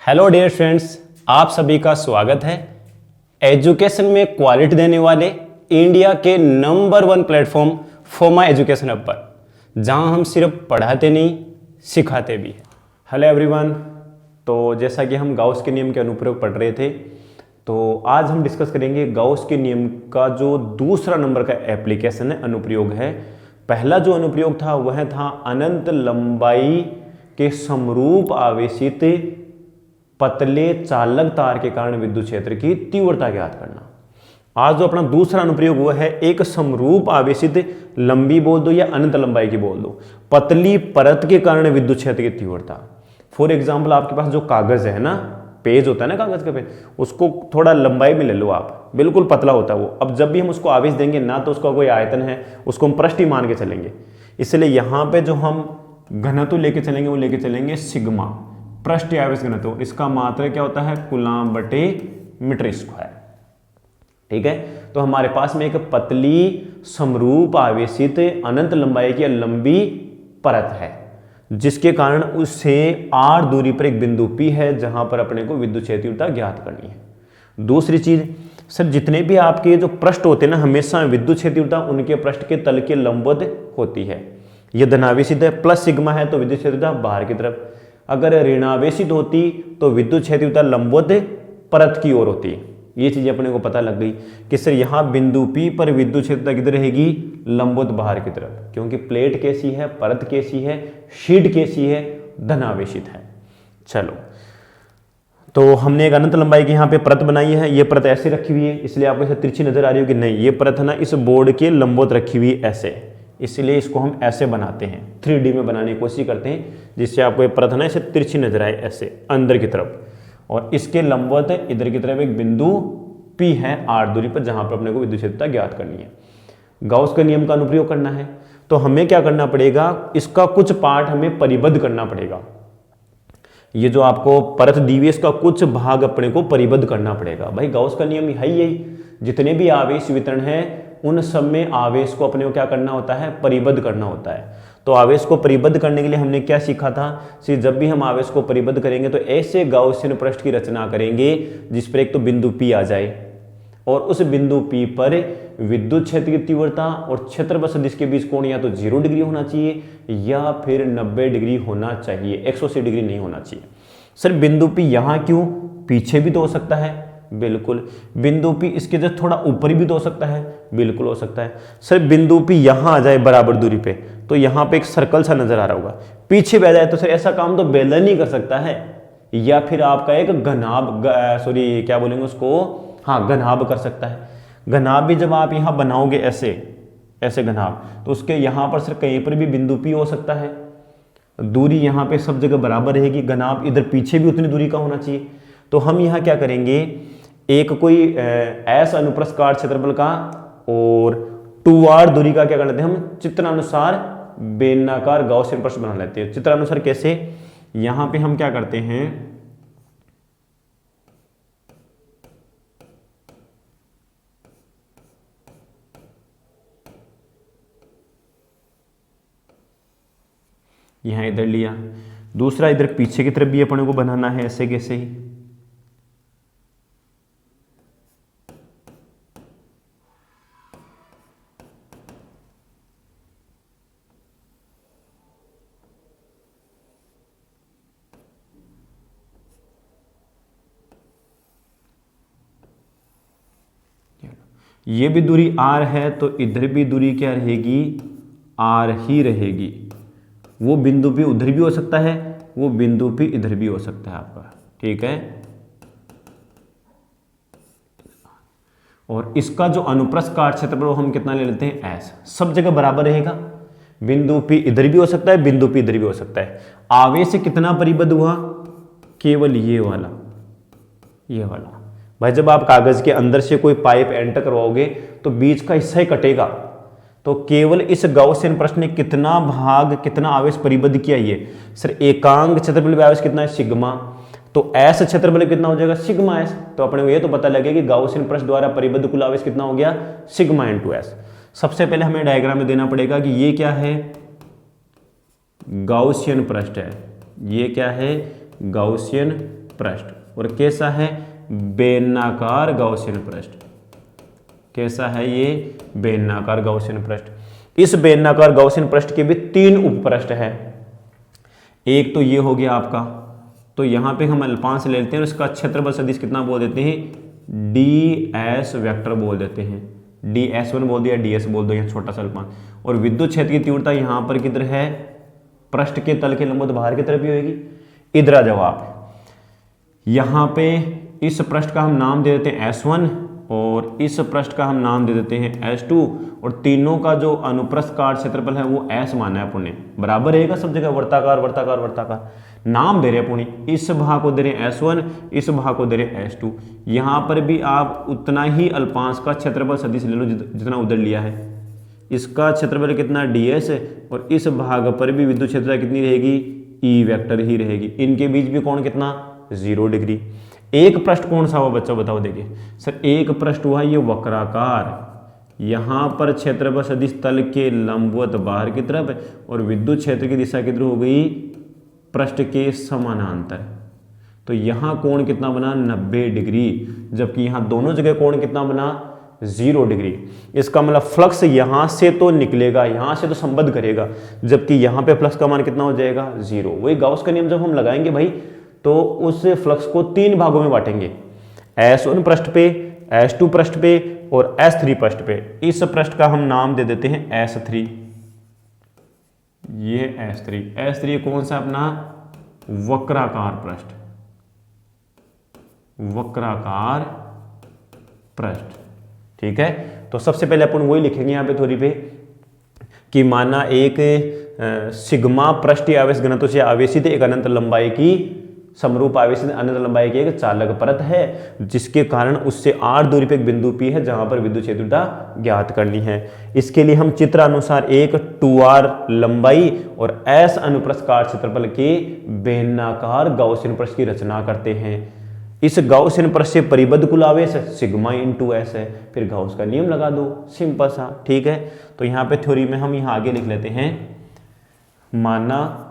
Hello dear friends, आप सभी का स्वागत है एजुकेशन में क्वालिटी देने वाले इंडिया के नंबर 1 प्लेटफॉर्म फोमा एजुकेशन हब पर, जहां हम सिर्फ पढ़ाते नहीं सिखाते भी हैं। हेलो एवरीवन, तो जैसा कि हम गाउस के नियम के अनुप्रयोग पढ़ रहे थे, तो आज हम डिस्कस करेंगे गाउस के नियम का जो दूसरा नंबर का एप्लीकेशन है, अनुप्रयोग है। पहला जो अनुप्रयोग था वह था अनंत लंबाई के समरूप आवेशित पतले चालक तार के कारण विद्युत क्षेत्र की तीव्रता ज्ञात करना। आज जो अपना दूसरा अनुप्रयोग हुआ है, एक समरूप आवेशित लंबी बोल दो या अनंत लंबाई की बोल दो, पतली परत के कारण विद्युत क्षेत्र की तीव्रता। फॉर एग्जाम्पल, आपके पास जो कागज है ना, पेज होता है ना कागज का पेज, उसको थोड़ा लंबाई में ले लो आप, बिल्कुल पतला होता है वो। अब जब भी हम उसको आवेश देंगे ना, तो उसका कोई आयतन है, उसको हम पृष्ठ ही मान के चलेंगे। इसलिए यहां पे जो हम घनत्व लेके चलेंगे वो लेके चलेंगे सिग्मा, पृष्ठ आवेश घनत्व। इसका मात्रा क्या होता है? कूलम्ब बटे मीटर स्क्वायर। ठीक है, तो हमारे पास में एक पतली समरूप आवेशित अनंत लंबाई की लंबी परत है, जिसके कारण उससे r दूरी पर एक बिंदु P है, जहां पर अपने को विद्युत क्षेत्र तीव्रता ज्ञात करनी है। दूसरी चीज, सर जितने भी आपके जो पृष्ठ होते हैं ना, हमेशा विद्युत क्षेत्र तीव्रता उनके पृष्ठ के तल के लंबवत होती है। यह धनावेशित है, प्लस सिग्मा है तो विद्युत क्षेत्र तीव्रता बाहर की तरफ। अगर ऋणावेशित होती तो विद्युत क्षेत्र तीव्रता लंबवत परत की ओर होती। ये चीज अपने को पता लग गई कि सर यहाँ बिंदु P पर विद्युत क्षेत्र किधर रहेगी? लंबवत बाहर की तरफ, क्योंकि प्लेट कैसी है, परत कैसी है, शीट कैसी है, धनावेशित है। चलो, तो हमने एक अनंत लंबाई की यहाँ पे परत बनाई है। ये परत ऐसे रखी हुई है, इसलिए आपको ऐसे तिरछी नजर आ रही हो कि नहीं, ये परत है ना इस बोर्ड के लंबवत रखी हुई ऐसे, इसलिए इसको हम ऐसे बनाते हैं, 3D में बनाने की कोशिश करते हैं, जिससे आपको ये परत है ना इसे तिरछी नजर आए ऐसे अंदर की तरफ, और इसके लंबवत इधर की तरफ एक बिंदु P है r दूरी पर, जहां पर अपने को विद्युत क्षेत्रता ज्ञात करनी है। गाउस के नियम का अनुप्रयोग करना है, तो हमें क्या करना पड़ेगा? इसका कुछ पार्ट हमें परिबद्ध करना पड़ेगा। ये जो आपको परत दी हुई है, इसका कुछ भाग अपने को परिबद्ध करना पड़ेगा। भाई गाउस का नियम है यही, जितने भी आवेश वितरण है उन सब में आवेश को अपने को क्या करना होता है? परिबद्ध करना होता है। तो आवेश को परिबद्ध करने के लिए हमने क्या सीखा था? जब भी हम आवेश को परिबद्ध करेंगे तो ऐसे गाउसियन पृष्ठ की रचना करेंगे जिस पर एक तो बिंदु P आ जाए, और उस बिंदु P पर विद्युत क्षेत्र की तीव्रता और क्षेत्रफल सदिश के बीच कोण या तो 0 डिग्री होना चाहिए या फिर 90 डिग्री होना चाहिए, 180 डिग्री नहीं होना चाहिए। सर बिंदु P यहाँ क्यों? पीछे भी तो हो सकता है, बिल्कुल। बिंदु P इसके जस्ट थोड़ा ऊपर भी तो हो सकता है, बिल्कुल हो सकता है। सर बिंदु P यहाँ आ जाए बराबर दूरी पे, तो यहाँ पे एक सर्कल सा नजर आ रहा होगा। पीछे भी आ जाए तो सर ऐसा काम तो बेलन ही कर सकता है, या फिर आपका एक घनाभ, क्या बोलेंगे उसको, हाँ घनाभ कर सकता है। घनाभ भी जब आप यहाँ बनाओगे ऐसे ऐसे घनाभ, तो उसके यहाँ पर सर कहीं पर भी बिंदु P हो सकता है। दूरी यहाँ पे सब जगह बराबर रहेगी, घनाभ इधर पीछे भी उतनी दूरी का होना चाहिए। तो हम यहाँ क्या करेंगे, एक कोई ऐसा अनुप्रस्थ काट क्षेत्रफल का और 2r दूरी का क्या कर लेते हैं हम? चित्रानुसार बेलनाकार गाउसियन पृष्ठ बना लेते हैं। चित्रानुसार कैसे? यहां पे हम क्या करते हैं, यहां इधर लिया, दूसरा इधर पीछे की तरफ भी अपने को बनाना है ऐसे कैसे ही। ये भी दूरी r है, तो इधर भी दूरी क्या रहेगी? r ही रहेगी। वो बिंदु P उधर भी हो सकता है, वो बिंदु P इधर भी हो सकता है आपका, ठीक है। और इसका जो अनुप्रस्थ काट क्षेत्रफल वो हम कितना ले लेते हैं? s। सब जगह बराबर रहेगा, बिंदु P इधर भी हो सकता है, बिंदु P इधर भी हो सकता है। आवेश से कितना परिबद्ध हुआ? केवल ये वाला, ये वाला। भाई जब आप कागज के अंदर से कोई पाइप एंटर करवाओगे तो बीच का हिस्सा ही कटेगा, तो केवल इस गाउसियन प्रश्न ने कितना भाग, कितना आवेश परिबद्ध किया? ये सर एकांक क्षेत्रफल आवेश कितना है? सिग्मा। तो एस क्षेत्रफल कितना हो जाएगा? Sigma S. तो अपने को ये तो पता लगेगा कि गाउसियन पृष्ठ द्वारा परिबद्ध कुल आवेश कितना हो गया? Sigma into S. सबसे पहले हमें डायग्राम में देना पड़ेगा कि ये क्या है? गाउसियन पृष्ठ है। ये क्या है? गाउसियन पृष्ठ। और कैसा है? बेलनाकार गाउसियन पृष्ठ। कैसा है ये? बेलनाकार गाउसियन पृष्ठ। इस बेलनाकार गाउसियन पृष्ठ के भी 3 उपपृष्ठ है। एक तो ये हो गया आपका, तो यहां पे हम अल्पांश ले लेते हैं और इसका क्षेत्रफल सदिश कितना बोल देते हैं? ds वेक्टर बोल देते हैं। ds1 बोल दिया, ds बोल दो, यहाँ छोटा सा अल्पांश। और विद्युत क्षेत्र की तीव्रता यहां पर किधर है? पृष्ठ के तल के लंबवत बाहर की तरफ ही होगी। इधर जवाब यहां पे इस पृष्ठ का हम नाम दे देते हैं S1 और इस पृष्ठ का हम नाम दे देते हैं S2 और तीनों का जो अनुप्रस्थ काट क्षेत्रफल है वो S माना है पुण्य। बराबर रहेगा सब जगह, वर्ताकार वर्ताकार वर्ताकार नाम दे रहे हैं पुण्य। इस भाग को दे रहे हैं S1, इस भाग को दे रहे हैं S2। यहां पर भी आप उतना ही अल्पांश का क्षेत्रफल सदिश ले लो जितना उधर लिया है। इसका क्षेत्रफल कितना? ds है और इस भाग पर भी विद्युत क्षेत्रता कितनी रहेगी? E वेक्टर ही रहेगी। इनके बीच भी कोण कितना? 0 डिग्री। एक पृष्ठ कौन सा हुआ बच्चा बताओ? देखिए सर, एक पृष्ठ हुआ ये वक्राकार, यहां पर क्षेत्रफल सदिश तल के लंबवत बाहर की तरफ है और विद्युत क्षेत्र की दिशा किधर हो गई? पृष्ठ के समानांतर। तो यहां कोण कितना बना? 90 डिग्री, जबकि यहां दोनों जगह कोण कितना बना? 0 डिग्री। इसका मतलब फ्लक्स यहां से तो निकलेगा, यहां से तो संबद्ध करेगा, जबकि यहां पे फ्लक्स का मान कितना हो जाएगा? 0। वही गाउस का नियम जब हम लगाएंगे भाई तो उस फ्लक्स को 3 भागों में बांटेंगे, S1 पृष्ठ पे, S2 पृष्ठ पे और S3 पृष्ठ पे। इस पृष्ठ का हम नाम दे देते हैं S3। ये S3। S3 कौन सा? अपना वक्राकार पृष्ठ, वक्राकार पृष्ठ। ठीक है, तो सबसे पहले अपन वही लिखेंगे यहाँ पे थोड़ी पे कि माना एक सिग्मा पृष्ठीय आवेश घनत्व से आवेशित एक अनंत लंबाई की समरूप आवेशित अनंत लंबाई की एक चालक परत है, जिसके कारण उससे r दूरी पे एक बिंदु P है जहां पर विद्युत क्षेत्रता ज्ञात करनी है। इसके लिए हम चित्र अनुसार एक 2r लंबाई और s अनुप्रस्थ काट क्षेत्रफल के बेलनाकार गाउसियन पृष्ठ की रचना करते हैं। इस गाउसियन पृष्ठ से परिबद्ध कुल आवेश सिग्मा इंटू s है। फिर गाउस का नियम लगा दो, सिंपल सा। ठीक है, तो यहाँ पे थ्योरी में हम यहाँ आगे लिख लेते हैं, माना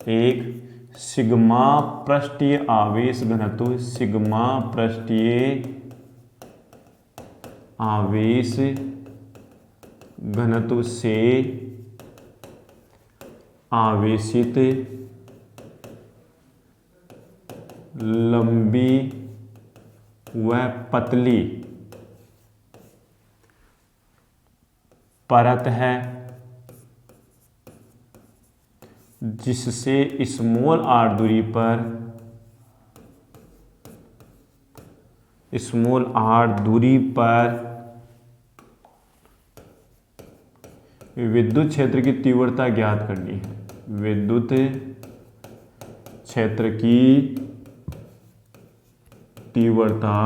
एक सिग्मा पृष्ठीय आवेश घनत्व, सिग्मा पृष्ठीय आवेश घनत्व से आवेशित लंबी व पतली परत है, जिससे स्मॉल r दूरी पर विद्युत क्षेत्र की तीव्रता ज्ञात करनी है। विद्युत क्षेत्र की तीव्रता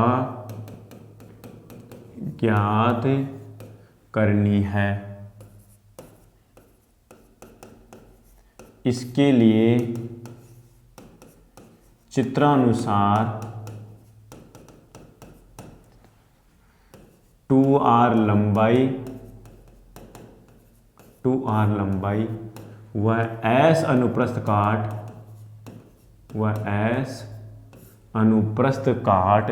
ज्ञात करनी है। इसके लिए चित्रानुसार 2r लंबाई व s अनुप्रस्थ काट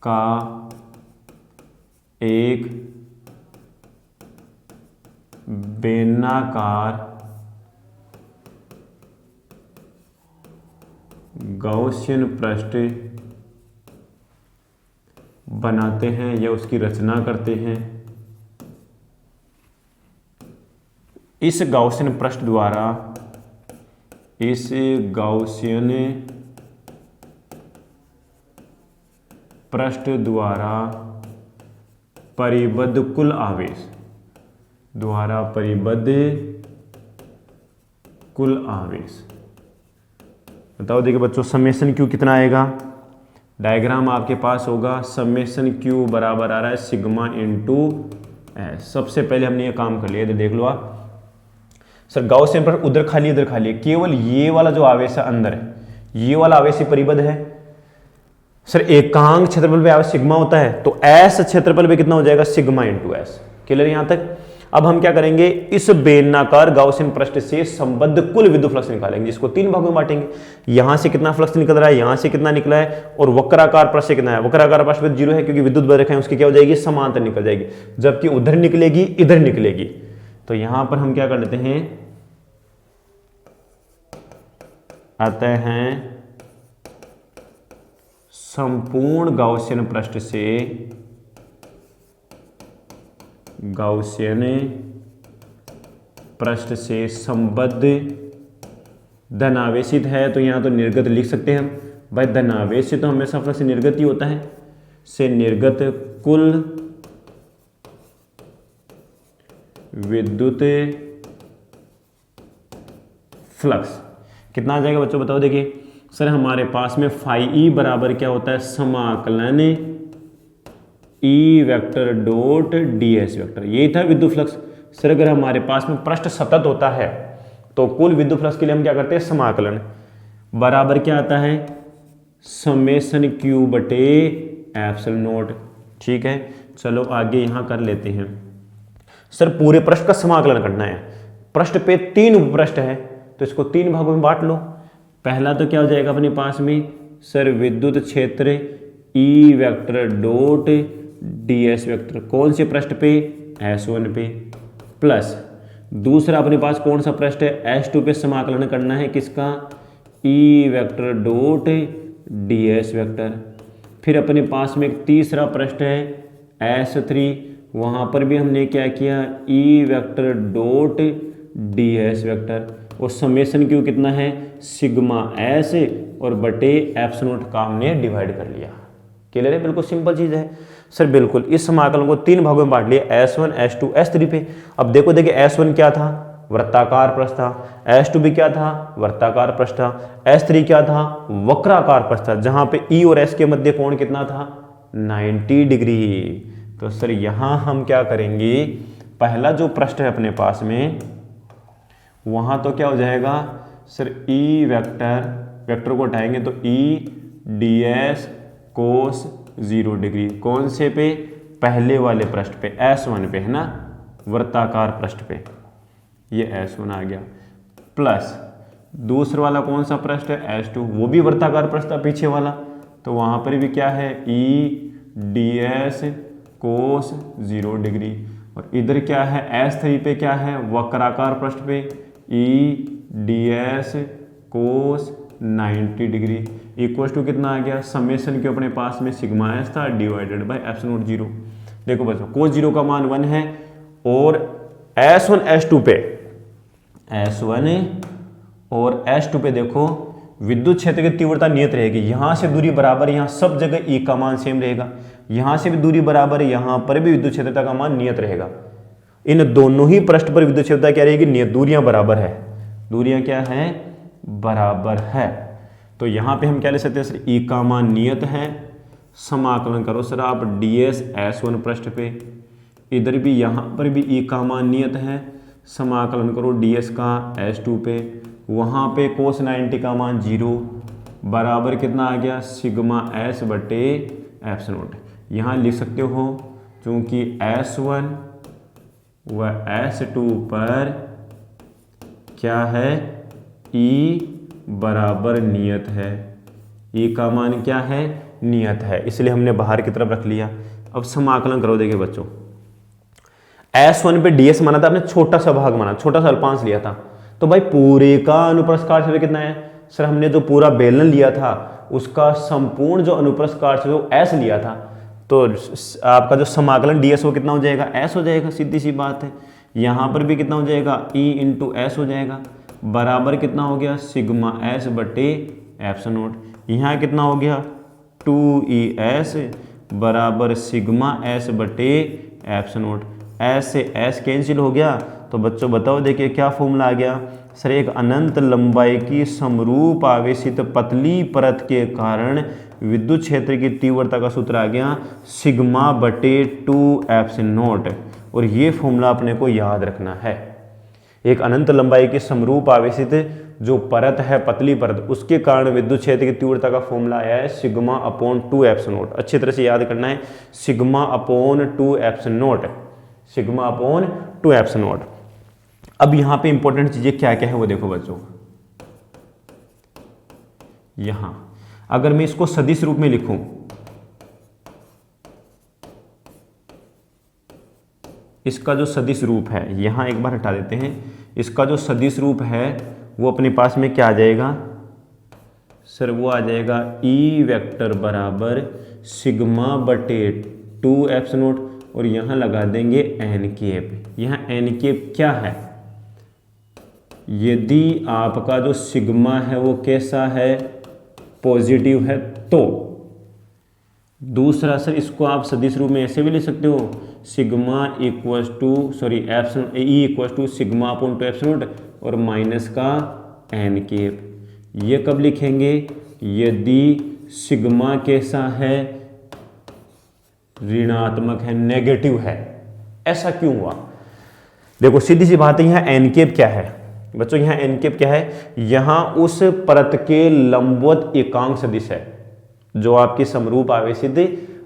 का एक बेलनाकार गाउसियन पृष्ठ बनाते हैं या उसकी रचना करते हैं। इस गाउसियन पृष्ठ द्वारा परिबद्ध कुल आवेश बताओ। देखिए बच्चों, समेशन क्यू कितना आएगा? डायग्राम आपके पास होगा, समेशन क्यू बराबर आ रहा है सिग्मा इंटू एस। सबसे पहले हमने ये काम कर लिया, देख लो आप। सर गाउसियन पर उधर खाली इधर खाली है, केवल ये वाला जो आवेश है अंदर है, ये वाला आवेश ही परिबद्ध है। सर एकांक क्षेत्रफल पे आवेश सिग्मा होता है, तो एस क्षेत्रफल पे कितना हो जाएगा? Sigma into S. क्लियर यहां तक? अब हम क्या करेंगे, इस बेलनाकार गाउसियन पृष्ठ से संबद्ध कुल विद्युत फ्लक्स निकालेंगे, जिसको 3 भागों में बांटेंगे। यहां से कितना फ्लक्स निकल रहा है, यहां से कितना निकला है, और वक्राकार पृष्ठ से कितना है। वक्राकार पृष्ठ पे 0 है क्योंकि विद्युत बल उसकी क्या हो जाएगी, समांतर निकल जाएगी, जबकि उधर निकलेगी इधर निकलेगी। तो यहां पर हम क्या कर लेते हैं, अतः हैं संपूर्ण गाउसियन पृष्ठ से, गाउसियन पृष्ठ से संबद्ध धनावेशित है, तो यहां तो निर्गत लिख सकते हैं हम भाई, धनावेशित तो हमेशा फ्लक्स से निर्गत ही होता है, से निर्गत कुल विद्युत फ्लक्स कितना आ जाएगा बच्चों, बताओ। देखिए सर हमारे पास में फाई ई बराबर क्या होता है, समाकलन E vector dot D S vector, यही था विद्युत फ्लक्स। सर अगर हमारे पास में पृष्ठ सतत होता है तो कुल विद्युत फ्लक्स के लिए हम क्या करते हैं, समाकलन बराबर क्या आता है, समेशन क्यू बटे एप्सिलॉन नॉट। ठीक है, चलो आगे यहां कर लेते हैं। सर पूरे पृष्ठ का समाकलन करना है, पृष्ठ पे 3 उपपृष्ठ है तो इसको 3 भागों में बांट लो। पहला तो क्या हो जाएगा अपने पास में, सर विद्युत क्षेत्र E vector dot D S vector, कौन से पृष्ठ पे, S1 पे, प्लस दूसरा अपने पास कौन सा पृष्ठ है, S2 पे समाकलन करना है किसका, E vector dot D S vector. फिर अपने पास में एक तीसरा पृष्ठ है S3, वहाँ पर भी हमने क्या किया, E vector dot D S vector, और समेशन क्यू कितना है, सिग्मा एस और बटे एप्सिलॉन नॉट का हमने डिवाइड कर लिया। क्लियर है, बिल्कुल सिंपल चीज़ है सर। बिल्कुल इस समाकलन को 3 भागों में बांट लिया, S1 S2 S3 पे। अब देखो देखिए S1 क्या था, वृत्ताकार पृष्ठ था, S2 भी क्या था, वृत्ताकार पृष्ठ था, S3 क्या था, वक्राकार पृष्ठ था, जहाँ पे E और S के मध्य कोण कितना था, 90 डिग्री। तो सर यहाँ हम क्या करेंगे, पहला जो पृष्ठ है अपने पास में, वहाँ तो क्या हो जाएगा सर, E वेक्टर को उठाएंगे तो E ds कोस 0 डिग्री, कौन से पे, पहले वाले पृष्ठ पे S1 पे है ना, वृत्ताकार पृष्ठ पे, ये S1 आ गया, प्लस दूसरा वाला कौन सा पृष्ठ है, S2, वो भी वृत्ताकार पृष्ठ था पीछे वाला, तो वहाँ पर भी क्या है, E ds कोस 0 डिग्री, और इधर क्या है S3 पे क्या है, वक्राकार पृष्ठ पे E ds cos 90 degree equal to कितना आ गया, समेशन के अपने पास में सिग्मा एस था डिवाइडेड बाय एप्सिलॉन नॉट 0। देखो बच्चों कोस 0 का मान 1 है, और S1 S2 पे, S1 और S2 पे देखो विद्युत क्षेत्र की तीव्रता नियत रहेगी, यहाँ से दूरी बराबर, यहाँ सब जगह E का मान सेम रहेगा, यहाँ से भी दूरी बराबर, यहाँ पर भी विद्युत क्षेत्रता का मान नियत रहेगा। इन दोनों ही पृष्ठ पर विद्युत क्षेत्रता क्या रहेगी, नियत, दूरियां बराबर है, दूरियां क्या है, बराबर है। तो यहाँ पे हम क्या ले सकते हैं सर, E का मान नियत है, समाकलन करो सर आप ds S1 पृष्ठ पे, इधर भी यहाँ पर भी E का मान नियत है, समाकलन करो ds का S2 पे, वहाँ पे कोस 90 का मान 0 बराबर कितना आ गया, सिग्मा s बटे एप्सिलॉन नॉट। यहाँ लिख सकते हो क्योंकि S1 व S2 पर क्या है, E बराबर नियत है, E का मान क्या है, नियत है, इसलिए हमने बाहर की तरफ रख लिया। अब समाकलन करो, देखिए बच्चों S1 पे ds माना था आपने, छोटा सा भाग माना, छोटा सा अल्पांश लिया था, तो भाई पूरे का अनुप्रस्थ काट कितना है सर, हमने जो पूरा बेलन लिया था उसका संपूर्ण जो अनुप्रस्थ काट वो S लिया था, तो आपका जो समाकलन ds वो कितना हो जाएगा, S हो जाएगा, सीधी सी बात है। यहाँ पर भी कितना हो जाएगा, E इंटू S हो जाएगा, बराबर कितना हो गया, सिग्मा s बटे एप्सिलॉन नॉट। यहाँ कितना हो गया, 2es बराबर सिग्मा s बटे एप्सिलॉन नॉट। s से s कैंसिल हो गया, तो बच्चों बताओ देखिए क्या फॉर्मूला आ गया सर, एक अनंत लंबाई की समरूप आवेशित पतली परत के कारण विद्युत क्षेत्र की तीव्रता का सूत्र आ गया, सिग्मा बटे 2 एप्सिलॉन नॉट। और ये फॉर्मूला अपने को याद रखना है, एक अनंत लंबाई की समरूप आवेशित जो परत है, पतली परत, उसके कारण विद्युत क्षेत्र की तीव्रता का फॉर्मूला आया है सिग्मा अपॉन 2 एप्सिलॉन नॉट। अच्छी तरह से याद करना है, sigma upon 2 epsilon not, sigma upon two epsilon not. अब यहां पे इंपॉर्टेंट चीजें क्या क्या है वो देखो बच्चों। यहां अगर मैं इसको सदिश रूप में लिखूं, इसका जो सदिश रूप है, यहां एक बार हटा देते हैं, इसका जो सदिश रूप है वो अपने पास में क्या आ जाएगा सर, वो आ जाएगा ई वेक्टर बराबर सिग्मा बटे 2 एप्सिलॉन नॉट, और यहां लगा देंगे एन केप। यहां एन केप क्या है, यदि आपका जो सिग्मा है वो कैसा है, पॉजिटिव है तो। दूसरा सर, इसको आप सदिश रूप में ऐसे भी लिख सकते हो, sigma equals to epsilon E equals to sigma upon 2 epsilon naught और माइनस का एन केप। ये कब लिखेंगे, यदि सिग्मा कैसा है, ऋणात्मक है, नेगेटिव है। ऐसा क्यों हुआ, देखो सीधी सी बात है, यहां एन केप क्या है बच्चों, यहां एन केप क्या है, यहां उस परत के लंबवत एकांक सदिश है, जो आपकी समरूप आवेशित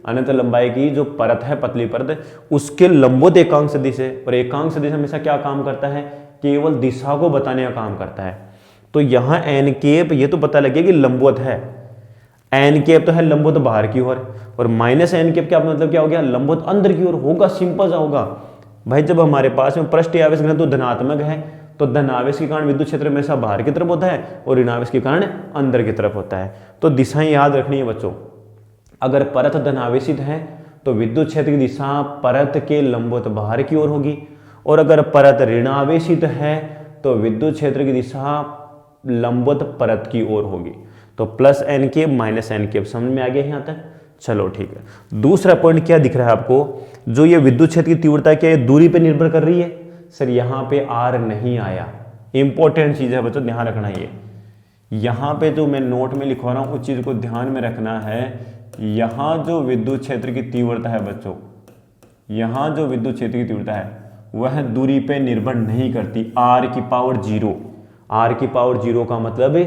अनंत लंबाई की जो परत है, पतली परत, उसके लंबवत एकांक सदिश है। और एकांक सदिश हमेशा क्या काम करता है, केवल दिशा को बताने का काम करता है। तो यहां एन केप ये तो पता लगे कि लंबवत है, एन केप तो है लंबवत बाहर की ओर, और माइनस एन केप क्या मतलब क्या हो गया, लंबवत अंदर की ओर होगा। सिंपल सा होगा भाई, जब हमारे पास में पृष्ठीय आवेश घनत्व धनात्मक है तो धनावेश के कारण विद्युत क्षेत्र हमेशा बाहर की तरफ होता है और ऋणावेश के कारण अंदर की तरफ होता है। तो दिशाएं याद रखनी है बच्चों, अगर परत धनावेशित है तो विद्युत क्षेत्र की दिशा परत के लंबवत बाहर की ओर होगी, और अगर परत ऋणावेशित है तो विद्युत क्षेत्र की दिशा लंबवत परत की ओर होगी। तो plus n cap minus n cap समझ में आ गया यहाँ तक, चलो ठीक है। दूसरा पॉइंट क्या दिख रहा है आपको, जो ये विद्युत क्षेत्र की तीव्रता क्या है, दूरी पे निर्भर कर रही है सर, यहाँ पे आर नहीं आया। इंपॉर्टेंट चीज है बच्चों, ध्यान रखना। ये यहाँ पे जो मैं नोट में लिखवा रहा हूँ उस चीज को ध्यान में रखना है। यहाँ जो विद्युत क्षेत्र की तीव्रता है बच्चों, यहाँ जो विद्युत क्षेत्र की तीव्रता है वह दूरी पे निर्भर नहीं करती, आर की पावर 0। आर की पावर 0 का मतलब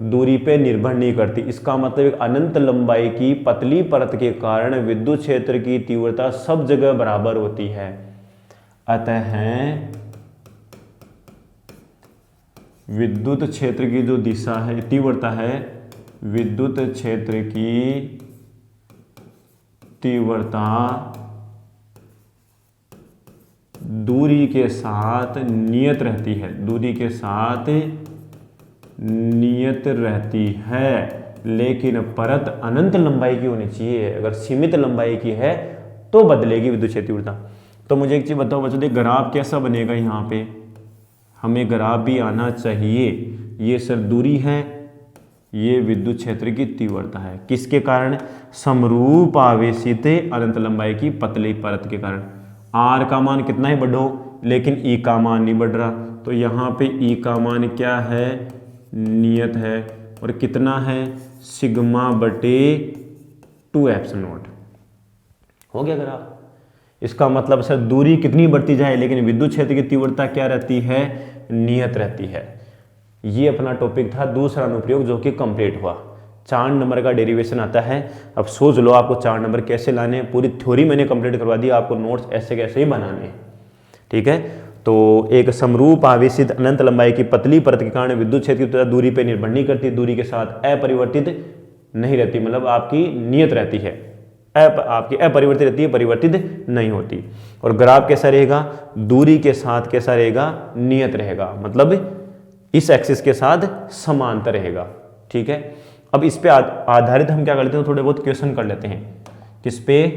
दूरी पे निर्भर नहीं करती। इसका मतलब एक अनंत लंबाई की पतली परत के कारण विद्युत क्षेत्र की तीव्रता सब जगह बराबर होती है। अतः विद्युत क्षेत्र की जो दिशा है, तीव्रता है, विद्युत क्षेत्र की तीव्रता दूरी के साथ नियत रहती है, दूरी के साथ नियत रहती है, लेकिन परत अनंत लंबाई की होनी चाहिए। अगर सीमित लंबाई की है तो बदलेगी विद्युत क्षेत्र तीव्रता। तो मुझे एक चीज बताओ बच्चों, देख ग्राफ कैसा बनेगा, यहाँ पे हमें ग्राफ भी आना चाहिए। ये सर दूरी है, ये विद्युत क्षेत्र की तीव्रता है, किसके कारण, समरूप आवेशित अनंत लंबाई की पतली परत के कारण। आर का मान कितना ही बढ़ो, लेकिन ई का मान नहीं बढ़ रहा, तो यहाँ पे ई का मान क्या है, नियत है, और कितना है, सिग्मा बटे 2 एप्सिलॉन नॉट। हो गया ग्राफ। इसका मतलब सर दूरी कितनी बढ़ती जाए लेकिन विद्युत क्षेत्र की तीव्रता क्या रहती है, नियत रहती है। ये अपना टॉपिक था दूसरा अनुप्रयोग जो कि कंप्लीट हुआ। 4 नंबर का डेरिवेशन आता है। अब सोच लो आपको 4 नंबर कैसे लाने हैं, पूरी थ्योरी मैंने कंप्लीट करवा दी, आपको नोट्स ऐसे कैसे ही बनाने हैं, ठीक है। तो एक समरूप आवेशित अनंत लंबाई की पतली परत के कारण विद्युत क्षेत्र की तीव्रता दूरी पर निर्भर नहीं करती, दूरी के साथ अपरिवर्तित नहीं रहती, मतलब आपकी नियत रहती है, आपकी अपरिवर्तित रहती है, परिवर्तित नहीं होती। और ग्राफ कैसा रहेगा, दूरी के साथ कैसा रहेगा, नियत रहेगा, मतलब इस एक्सिस के साथ समांतर रहेगा, ठीक है। अब इस पे आधारित हम क्या कर लेते हैं, थोड़े बहुत क्वेश्चन कर लेते हैं। किस पे,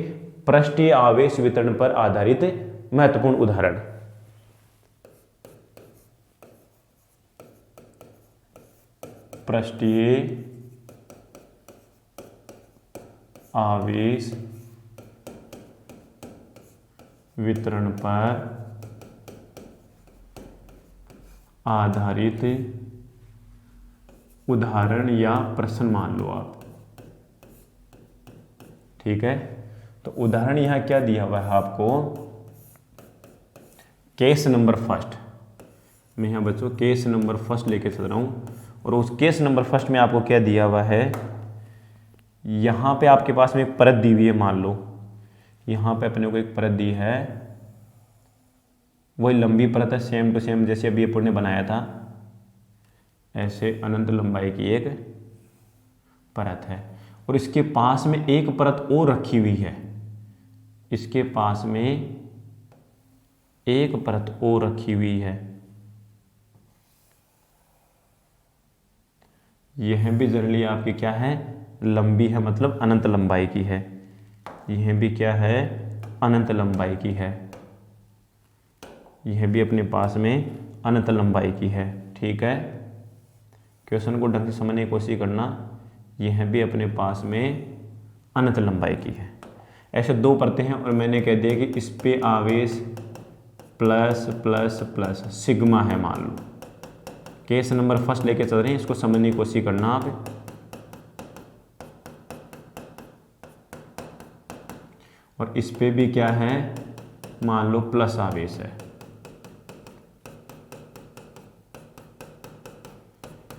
पृष्ठीय आवेश वितरण पर आधारित महत्वपूर्ण उदाहरण। पृष्ठीय आवेश वितरण पर आधारित उदाहरण या प्रश्न मान लो आप, ठीक है। तो उदाहरण यहां क्या दिया हुआ है आपको, केस नंबर फर्स्ट। मैं यहां बच्चों केस नंबर फर्स्ट लेके चल रहा हूं, और उस केस नंबर फर्स्ट में आपको क्या दिया हुआ है, यहां पे आपके पास में एक परत दी हुई है, मान लो यहां पे अपने को एक परत दी है वही लंबी परत है, सेम टू सेम जैसे अभी अपन ने बनाया था, ऐसे अनंत लंबाई की एक परत है। और इसके पास में एक परत और रखी हुई है, इसके पास में एक परत और रखी हुई है, यह भी जनरली आपकी क्या है, लंबी है, मतलब अनंत लंबाई की है। यह भी क्या है, अनंत लंबाई की है। यह भी अपने पास में अनंत लंबाई की है। ठीक है, क्वेश्चन को ढंग से समझने की कोशिश करना। यह भी अपने पास में अनंत लंबाई की है। ऐसे दो परतें हैं और मैंने कह दिया कि इस पे आवेश प्लस प्लस प्लस सिग्मा है, मान लो। केस नंबर फर्स्ट लेके चल रहे हैं, इसको समझने की कोशिश करना आप। और इस पे भी क्या है, मान लो प्लस आवेश है।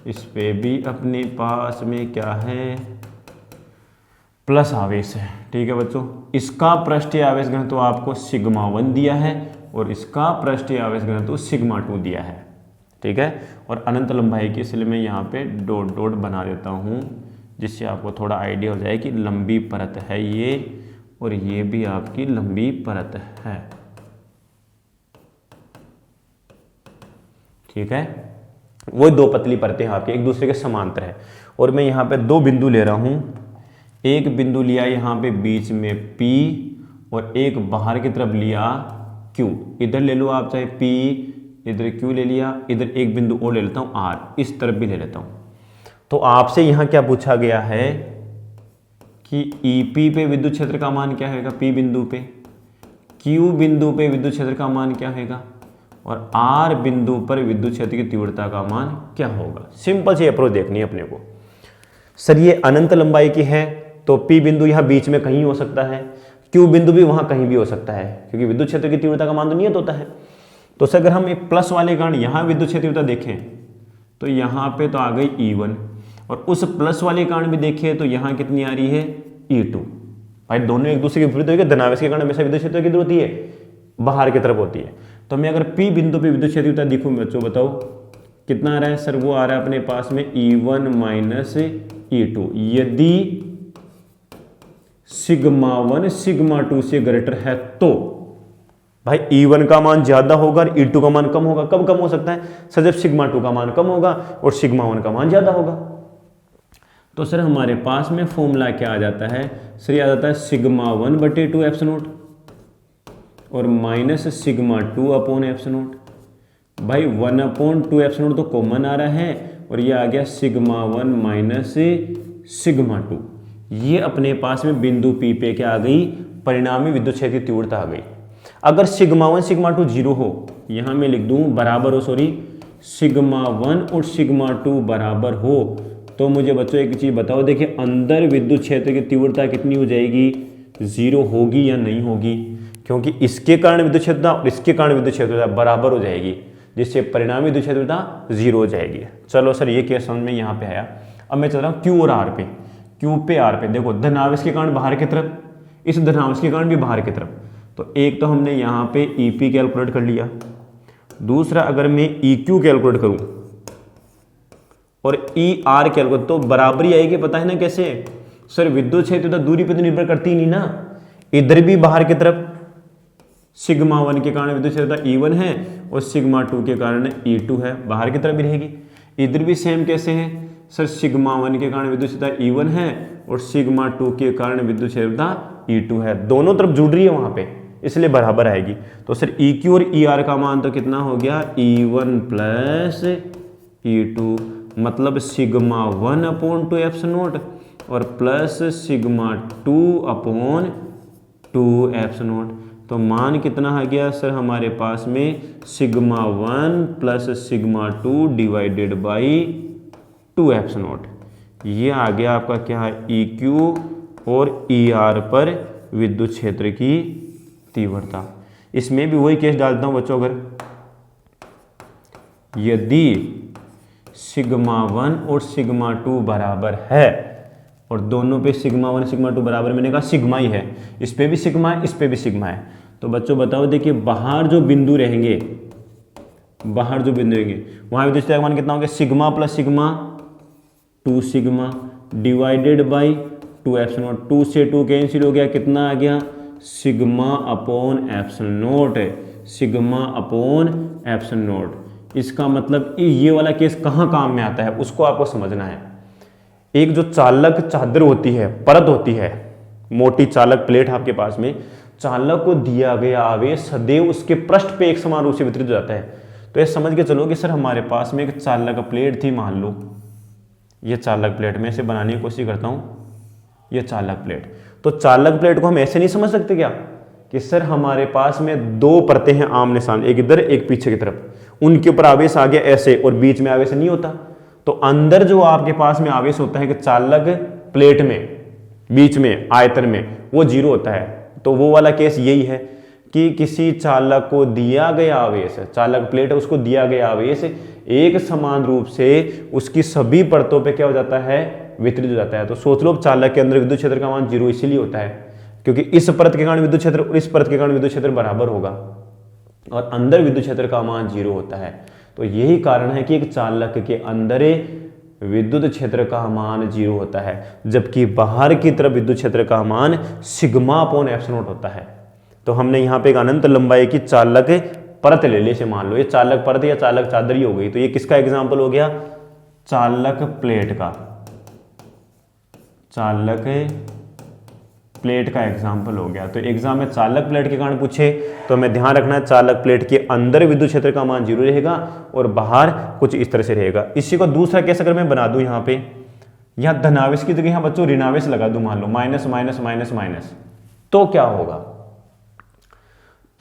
इस पे भी अपने पास में क्या है, प्लस आवेश है। ठीक है बच्चों, इसका पृष्ठीय आवेश घनत्व आपको सिग्मा 1 दिया है और इसका पृष्ठीय आवेश घनत्व सिग्मा 2 दिया है। ठीक है, और अनंत लंबाई की, इसलिए मैं यहाँ पे डॉट डॉट बना देता हूँ, जिससे आपको थोड़ा आइडिया हो जाए कि लंबी परत है ये, और ये भी आपकी लंबी परत है। ठीक है, वो दो पतली परतें आपके एक दूसरे के समांतर है। और मैं यहाँ पे दो बिंदु ले रहा हूँ, एक बिंदु लिया यहाँ पे बीच में P और एक बाहर की तरफ लिया Q। इधर ले लो आप चाहे P, इधर Q ले लिया, इधर एक बिंदु और ले लेता हूँ R, इस तरफ भी ले लेता हूँ। तो आपसे यहाँ क्या पूछा गया है कि EP पे विद्युत क्षेत्र का मान क्या होगा, P बिंदु पे, Q बिंदु पे विद्युत क्षेत्र का मान क्या होगा, और R बिंदु पर विद्युत क्षेत्र की तीव्रता का मान क्या होगा। सिंपल सी अप्रोच देखनी है अपने को। सर ये अनंत लंबाई की है तो P बिंदु यहाँ बीच में कहीं हो सकता है, Q बिंदु भी वहाँ कहीं भी हो सकता है, क्योंकि विद्युत क्षेत्र की तीव्रता का मान तो नियत होता है। तो सर अगर हम एक प्लस वाले कारण यहाँ विद्युत क्षेत्र तीव्रता देखें तो यहाँ पे तो आ गई E1, और उस प्लस वाले कारण भी देखें तो यहाँ कितनी आ रही है, E2। भाई दोनों एक दूसरे के विपरीत होगी, धनावेश के कारण हमेशा विद्युत क्षेत्र की जरूरत होती है, बाहर की तरफ होती है। तो मैं अगर P बिंदु पे विद्युत क्षेत्र तीव्रता दिखूँ बच्चों, बताओ कितना आ रहा है सर, वो आ रहा है अपने पास में E1 माइनस E2। यदि सिग्मा 1 सिग्मा 2 से ग्रेटर है तो भाई E1 का मान ज्यादा होगा और E2 का मान कम होगा। कब कम हो सकता है सर, जब सिग्मा 2 का मान कम होगा और सिग्मा 1 का मान ज्यादा होगा। तो सर हमारे पास में फॉर्मूला क्या आ जाता है सर, आ जाता है सिग्मा 1 बटे 2 एप्सिलॉन और माइनस सिग्मा 2 अपॉन एप्सिलॉन। भाई 1 अपॉन 2 एप्सिलॉन तो कॉमन आ रहा है और ये आ गया सिग्मा 1 माइनस सिग्मा 2। ये अपने पास में बिंदु P पे क्या आ गई, परिणामी विद्युत क्षेत्र की तीव्रता आ गई। अगर सिग्मा 1 सिग्मा 2 जीरो हो, यहाँ मैं लिख दूं बराबर हो, सॉरी सिग्मा 1 और सिग्मा 2 बराबर हो, तो मुझे बच्चों एक चीज बताओ, देखिए अंदर विद्युत क्षेत्र की तीव्रता कितनी हो जाएगी, 0 होगी या नहीं होगी, क्योंकि इसके कारण विद्युत क्षेत्रता और इसके कारण विद्युत क्षेत्रता बराबर हो जाएगी, जिससे परिणामी विद्युत क्षेत्रता 0 हो जाएगी। चलो सर ये केस समझ में यहाँ पे आया। अब मैं चल रहा हूँ Q और R पे, Q पे R पे, देखो धनावेश के कारण बाहर की तरफ, इस धनावेश के कारण भी बाहर की तरफ। तो एक तो हमने यहाँ पे EP कैलकुलेट कर लिया, दूसरा अगर मैं EQ कैलकुलेट करूँ और ER कैलकुलेट तो बराबरी आएगी, पता है ना कैसे सर, विद्युत क्षेत्र दूरी पे तो निर्भर करती नहीं ना। इधर भी बाहर की तरफ सिग्मा 1 के कारण विद्युत क्षेत्रता E1 है और सिग्मा 2 के कारण E2 है, बाहर की तरफ भी रहेगी। इधर भी सेम कैसे है सर, सिग्मा 1 के कारण विद्युत क्षेत्रता E1 है और सिग्मा 2 के कारण विद्युत क्षेत्रता E2 है, दोनों तरफ जुड़ रही है वहां पे, इसलिए बराबर आएगी। तो सर EQ और ER का मान तो कितना हो गया, E1 प्लस E2, मतलब सिग्मा 1 अपॉन 2 एप्सिलॉन और प्लस सिग्मा 2 अपॉन 2 एप्सिलॉन। तो मान कितना आ गया सर हमारे पास में, sigma 1 plus sigma 2 divided by 2 epsilon. ये आ गया आपका क्या है, EQ और ER पर विद्युत क्षेत्र की तीव्रता। इसमें भी वही केस डालता हूं बच्चों, अगर यदि सिग्मा 1 और सिग्मा 2 बराबर है और दोनों पे सिग्मा 1 सिग्मा 2 बराबर, मैंने कहा सिग्मा ही है, इस पे भी सिग्मा है इस पे भी सिग्मा है, तो बच्चों बताओ, देखिए बाहर जो बिंदु रहेंगे, वहां विद्युत क्षेत्र का मान कितना हो गया, sigma plus sigma 2 sigma divided by 2 epsilon not. 2 से 2 कैंसिल हो गया, कितना आ गया, sigma upon epsilon not, sigma upon epsilon not. इसका मतलब ये वाला केस कहाँ काम में आता है उसको आपको समझना है। एक जो चालक चादर होती है, परत होती है, मोटी चालक प्लेट आपके पास में, चालक को दिया गया आवेश सदैव उसके पृष्ठ पे एक समान रूप से वितरित हो जाता है। तो ये समझ के चलो कि सर हमारे पास में एक चालक प्लेट थी, मान लो ये चालक प्लेट, मैं इसे बनाने की कोशिश करता हूँ, ये चालक प्लेट। तो चालक प्लेट को हम ऐसे नहीं समझ सकते क्या कि सर हमारे पास में दो परतें हैं आमने सामने, एक इधर एक पीछे की तरफ, उनके ऊपर आवेश आ गया ऐसे और बीच में आवेश नहीं होता। तो अंदर जो आपके पास में आवेश होता है कि चालक प्लेट में बीच में आयतन में, वो 0 होता है। तो वो वाला केस यही है कि किसी चालक को दिया गया आवेश, चालक प्लेट है उसको दिया गया आवेश एक समान रूप से उसकी सभी परतों पे क्या हो जाता है, वितरित हो जाता है। तो सोच लो चालक के अंदर विद्युत क्षेत्र का मान 0 इसीलिए होता है क्योंकि इस परत के कारण विद्युत क्षेत्र और इस परत के कारण विद्युत क्षेत्र बराबर होगा और अंदर विद्युत क्षेत्र का मान 0 होता है। तो यही कारण है कि एक चालक के अंदर विद्युत क्षेत्र का मान 0 होता है, जबकि बाहर की तरफ विद्युत क्षेत्र का मान सिग्मा अपॉन एप्सिलॉन नॉट होता है। तो हमने यहाँ पे एक अनंत लंबाई की चालक परत ले ली, इसे मान लो ये चालक परत या चालक चादर ही हो गई। तो ये किसका एग्जाम्पल हो गया, चालक प्लेट का, चालक प्लेट का एग्जाम्पल हो गया। तो एग्जाम में चालक प्लेट के कारण पूछे तो हमें ध्यान रखना है चालक प्लेट के अंदर विद्युत क्षेत्र का मान 0 रहेगा और बाहर कुछ इस तरह से रहेगा। इसी को दूसरा केस अगर मैं बना दूं, यहाँ पे यहाँ धनावेश की जगह यहाँ बच्चों ऋणावेश लगा दूं, मान लो माइनस माइनस माइनस माइनस, तो क्या होगा,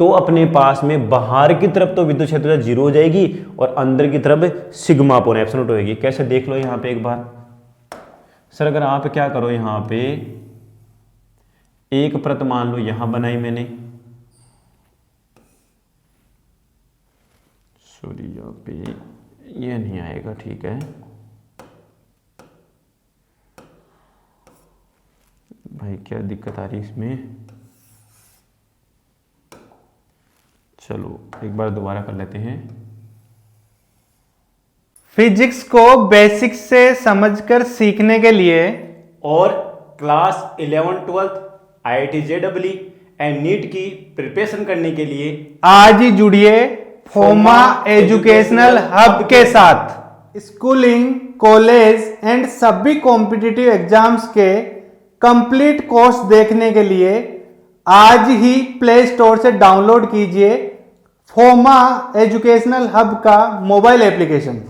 तो अपने पास में बाहर की तरफ तो विद्युत क्षेत्र 0 हो जाएगी और अंदर की तरफ सिग्मा अपॉन एप्सिलॉन नॉट होगी। कैसे देख लो यहाँ पे एक बार, सर अगर आप क्या करो, यहाँ पे एक परत मान लो यहां बनाई मैंने, सॉरी यहाँ पे ये नहीं आएगा, ठीक है भाई, क्या दिक्कत आ रही है इसमें, चलो एक बार दोबारा कर लेते हैं। फिजिक्स को बेसिक से समझकर सीखने के लिए और class 11-12 IIT JEE and NEET की प्रिपरेशन करने के लिए आज ही जुड़िए फोमा एजुकेशनल हब के साथ। स्कूलिंग, कॉलेज एंड सभी कॉम्पिटिटिव एग्जाम्स के कंप्लीट कोर्स देखने के लिए आज ही प्ले स्टोर से डाउनलोड कीजिए फोमा एजुकेशनल हब का मोबाइल एप्लीकेशन।